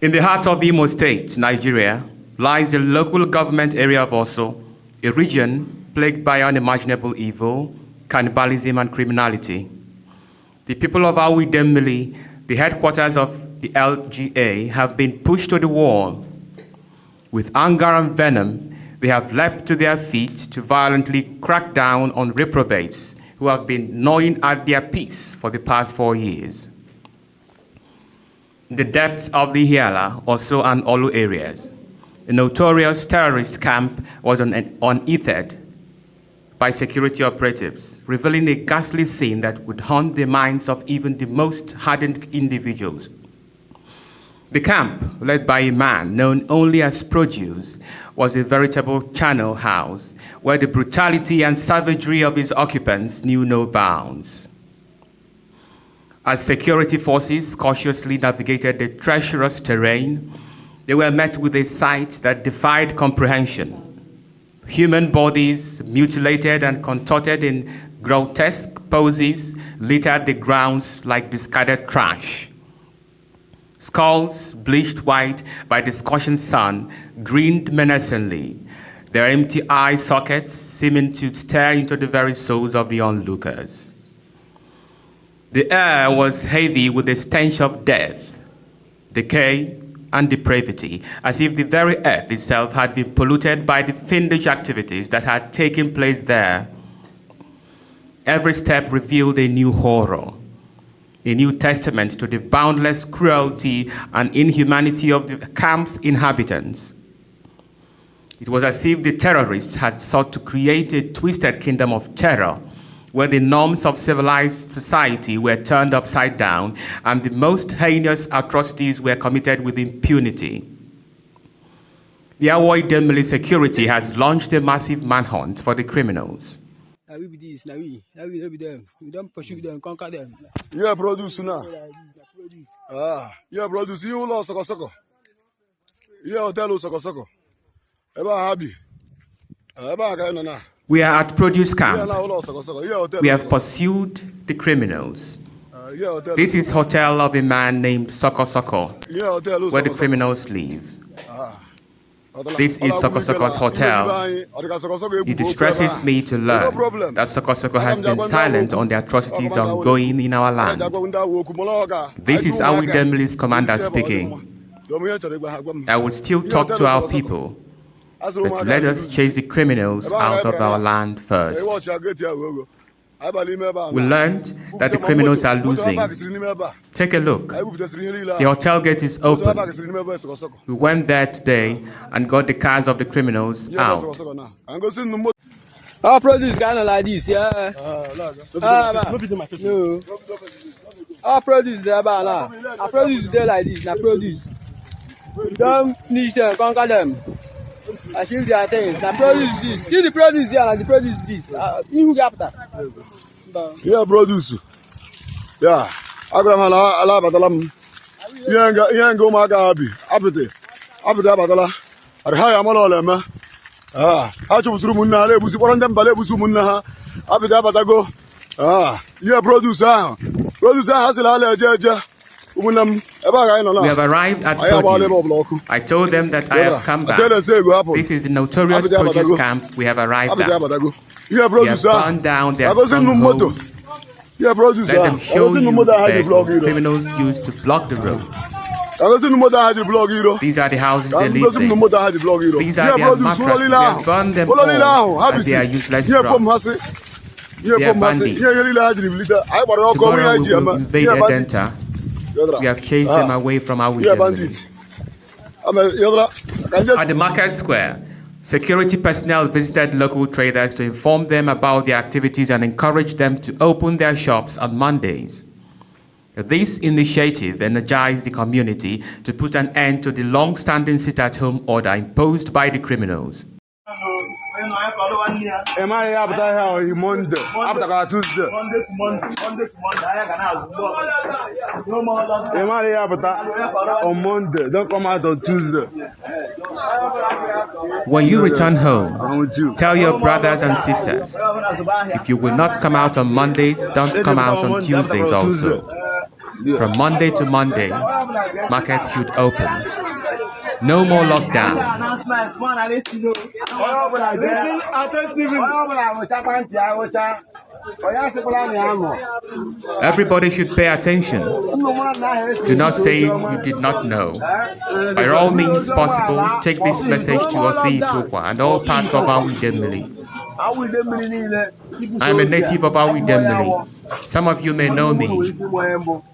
In the heart of Imo State, Nigeria, lies the local government area of Oso, a region plagued by unimaginable evil, cannibalism, and criminality. The people of Awidemmili, the headquarters of the LGA, have been pushed to the wall. With anger and venom, they have leapt to their feet to violently crack down on reprobates who have been gnawing at their peace for the past 4 years. In the depths of the Hiala, Oso and Olu areas, a notorious terrorist camp was unearthed by security operatives, revealing a ghastly scene that would haunt the minds of even the most hardened individuals. The camp, led by a man known only as Produce, was a veritable charnel house where the brutality and savagery of its occupants knew no bounds. As security forces cautiously navigated the treacherous terrain, they were met with a sight that defied comprehension. Human bodies, mutilated and contorted in grotesque poses, littered the grounds like discarded trash. Skulls, bleached white by the scorching sun, grinned menacingly, their empty eye sockets seeming to stare into the very souls of the onlookers. The air was heavy with the stench of death, decay, and depravity, as if the very earth itself had been polluted by the fiendish activities that had taken place there. Every step revealed a new horror, a new testament to the boundless cruelty and inhumanity of the camp's inhabitants. It was as if the terrorists had sought to create a twisted kingdom of terror, where the norms of civilized society were turned upside down and the most heinous atrocities were committed with impunity. The Awidemmili security has launched a massive manhunt for the criminals. Now we be this, now we be them. We don't pursue them, conquer them. Yeah, Produce now. Yeah, Produce. You lost Soko. Yeah, hotel Soko. Eba happy. Eba kainana. We are at Produce Camp. We have pursued the criminals. This is hotel of a man named Soko Soko, where the criminals live. This is Soko Soko's hotel. It distresses me to learn that Soko Soko has been silent on the atrocities ongoing in our land. This is Awidemmili's commander speaking. I will still talk to our people, but let us chase the criminals out of our land first. We learned that the criminals are losing. Take a look. The hotel gate is open. We went there today and got the cars of the criminals out. Our produce kind of like this, yeah. No. Our produce there, our produce there like this. Now produce. Don't finish them, conquer them. I see their things. Now produce this. See the produce there and the produce this. You get that. Yeah, Produce. Yeah. Abraham ala batalam. Yang go maga abi. Abide. Abide batala. Arha amalo lema. Achu busuru munna le busu porandam bale busu munna ha. Abide batago. Yeah, Produce. Produce hasila le jeje. We have arrived at Produce. I told them that I have come back. This is the notorious Produce camp we have arrived at. We have burned down their stronghold. Let them show you the criminals used to block the road. These are the houses they live in. These are their mattresses. We have burned them all as they are useless dross. They are bandits. Tomorrow we will invade Edenta. We have chased them away from our Awidemmili. At the market square, security personnel visited local traders to inform them about their activities and encourage them to open their shops on Mondays. This initiative energized the community to put an end to the long-standing sit-at-home order imposed by the criminals. Monday Tuesday. On Monday, don't come out on Tuesday. When you return home, tell your brothers and sisters, if you will not come out on Mondays, don't come out on Tuesdays also. From Monday to Monday, markets should open. No more lockdown. Everybody should pay attention. Do not say you did not know. By all means possible, take this message to Osi Itokwa and all parts of Awidemili. I am a native of Awidemili. Some of you may know me.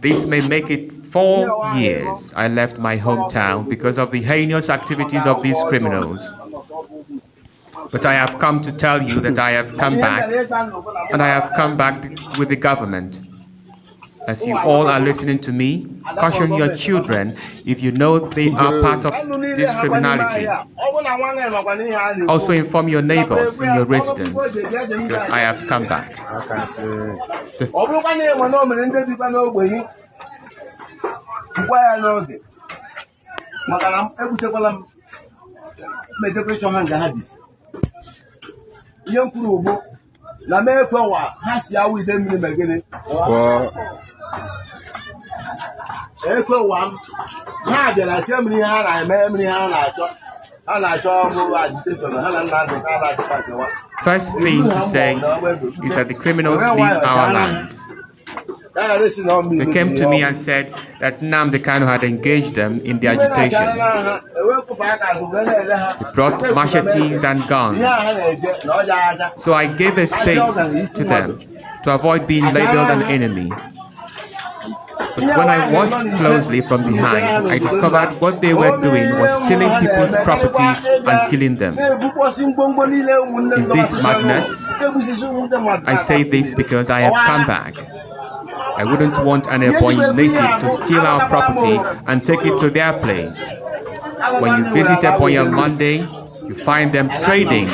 This may make it 4 years I left my hometown because of the heinous activities of these criminals. But I have come to tell you that I have come back, and I have come back with the government. As you all are listening to me, caution your children if you know they are part of this criminality. Also inform your neighbors in your residence, because I have come back. First thing to say is that the criminals leave our land. They came to me and said that Nnamdi Kanu had engaged them in the agitation. They brought machetes and guns. So I gave a space to them to avoid being labeled an enemy. But when I watched closely from behind, I discovered what they were doing was stealing people's property and killing them. Is this madness? I say this because I have come back. I wouldn't want an Ebonyi native to steal our property and take it to their place. When you visit Ebonyi on Monday, you find them trading.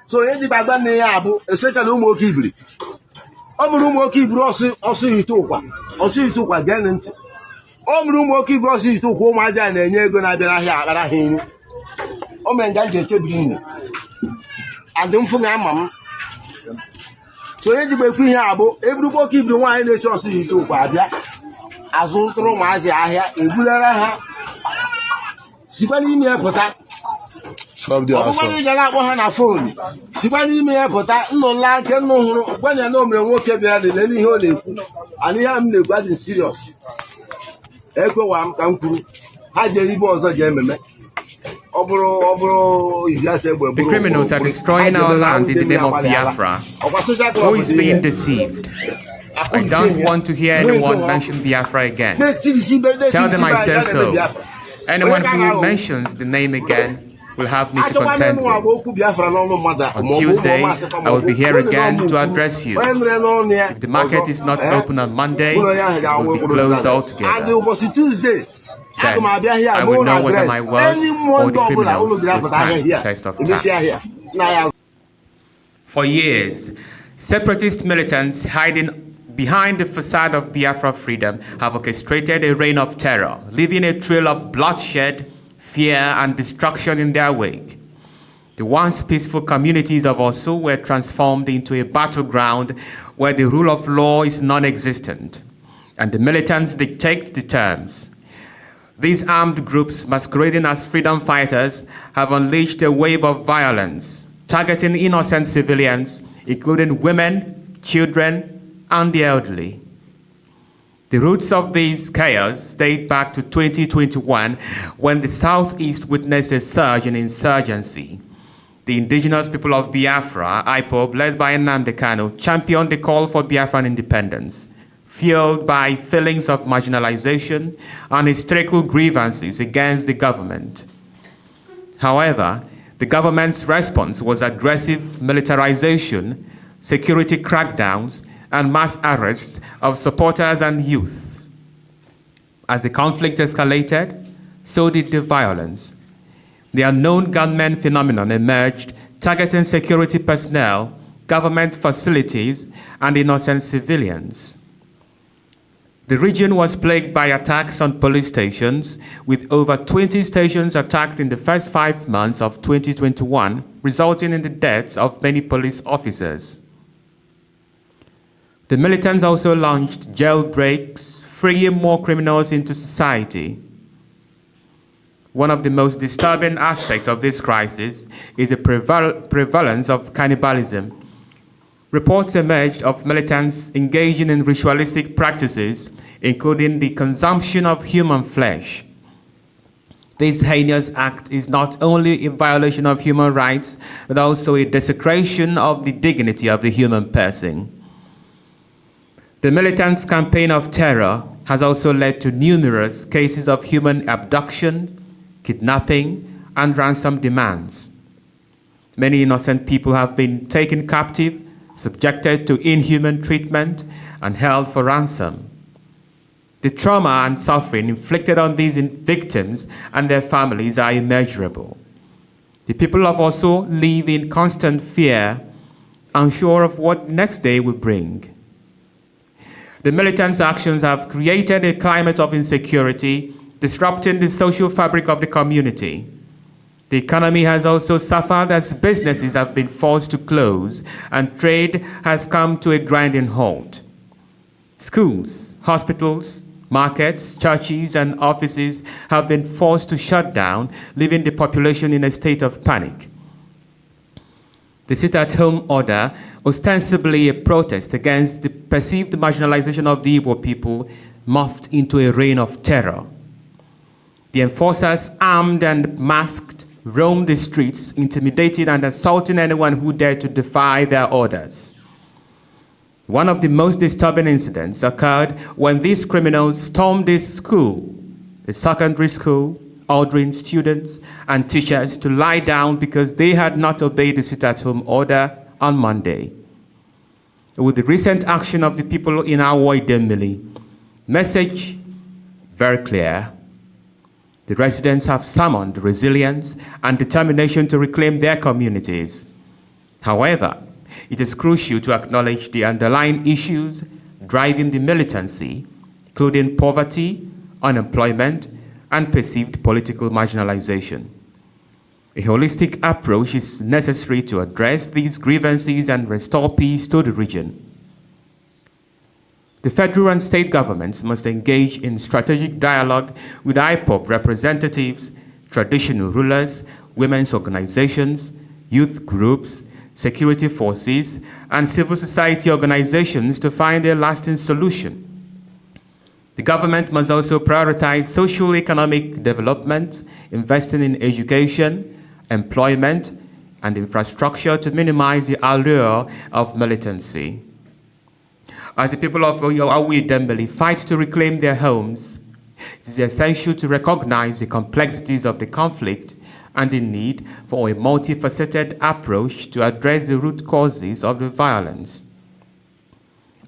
So any bagban abu, especially Umokibri. Omurumokibri also Itokwa Ganent. Omurumokibri also Itokwa Maza and Nego Nabera. Omenga Jetebrini. And don't forget, Mamma. So any Baby Abu, everybody the wine is also Itokwa. Azuntro Mazia, in Bularaha. Sibani Pota. Phone. Sibani me pota no like no when you know me won't be any holy and he am the bad serious. Echo one come through. Haji was a gentleman. The criminals are destroying our land in the name of Biafra. Who is being deceived? I don't want to hear anyone mention Biafra again. Tell them I said so. Anyone who mentions the name again will have me to contend with. On Tuesday, I will be here again to address you. If the market is not open on Monday, it will be closed altogether. Then I will know whether my word or the criminals will stand the test of time. For years, separatist militants hiding behind the facade of Biafra freedom have orchestrated a reign of terror, leaving a trail of bloodshed, fear, and destruction in their wake. The once peaceful communities of Osu were transformed into a battleground where the rule of law is non-existent, and the militants dictate the terms. These armed groups, masquerading as freedom fighters, have unleashed a wave of violence, targeting innocent civilians, including women, children, and the elderly. The roots of this chaos date back to 2021, when the Southeast witnessed a surge in insurgency. The indigenous people of Biafra, IPOB, led by Nnamdi Kanu, championed the call for Biafran independence. fueled by feelings of marginalization and historical grievances against the government. However, the government's response was aggressive militarization, security crackdowns, and mass arrests of supporters and youth. As the conflict escalated, so did the violence. The unknown gunmen phenomenon emerged, targeting security personnel, government facilities, and innocent civilians. The region was plagued by attacks on police stations, with over 20 stations attacked in the first 5 months of 2021, resulting in the deaths of many police officers. The militants also launched jailbreaks, freeing more criminals into society. One of the most disturbing aspects of this crisis is the prevalence of cannibalism. Reports emerged of militants engaging in ritualistic practices, including the consumption of human flesh. This heinous act is not only a violation of human rights, but also a desecration of the dignity of the human person. The militants' campaign of terror has also led to numerous cases of human abduction, kidnapping, and ransom demands. Many innocent people have been taken captive, subjected to inhuman treatment, and held for ransom. The trauma and suffering inflicted on these victims and their families are immeasurable. The people of Osso live in constant fear, unsure of what next day will bring. The militants' actions have created a climate of insecurity, disrupting the social fabric of the community. The economy has also suffered as businesses have been forced to close and trade has come to a grinding halt. Schools, hospitals, markets, churches, and offices have been forced to shut down, leaving the population in a state of panic. The sit-at-home order, ostensibly a protest against the perceived marginalization of the Igbo people, morphed into a reign of terror. The enforcers, armed and masked, roamed the streets, intimidating and assaulting anyone who dared to defy their orders. One of the most disturbing incidents occurred when these criminals stormed a school, a secondary school, ordering students and teachers to lie down because they had not obeyed the sit-at-home order on Monday. With the recent action of the people in Awo Idemili, message very clear. The residents have summoned resilience and determination to reclaim their communities. However, it is crucial to acknowledge the underlying issues driving the militancy, including poverty, unemployment, and perceived political marginalization. A holistic approach is necessary to address these grievances and restore peace to the region. The federal and state governments must engage in strategic dialogue with IPOB representatives, traditional rulers, women's organizations, youth groups, security forces, and civil society organizations to find a lasting solution. The government must also prioritize socio-economic development, investing in education, employment, and infrastructure to minimize the allure of militancy. As the people of Awo Idemili fight to reclaim their homes, it is essential to recognize the complexities of the conflict and the need for a multifaceted approach to address the root causes of the violence.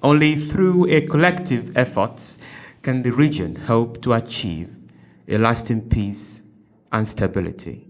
Only through a collective effort can the region hope to achieve a lasting peace and stability.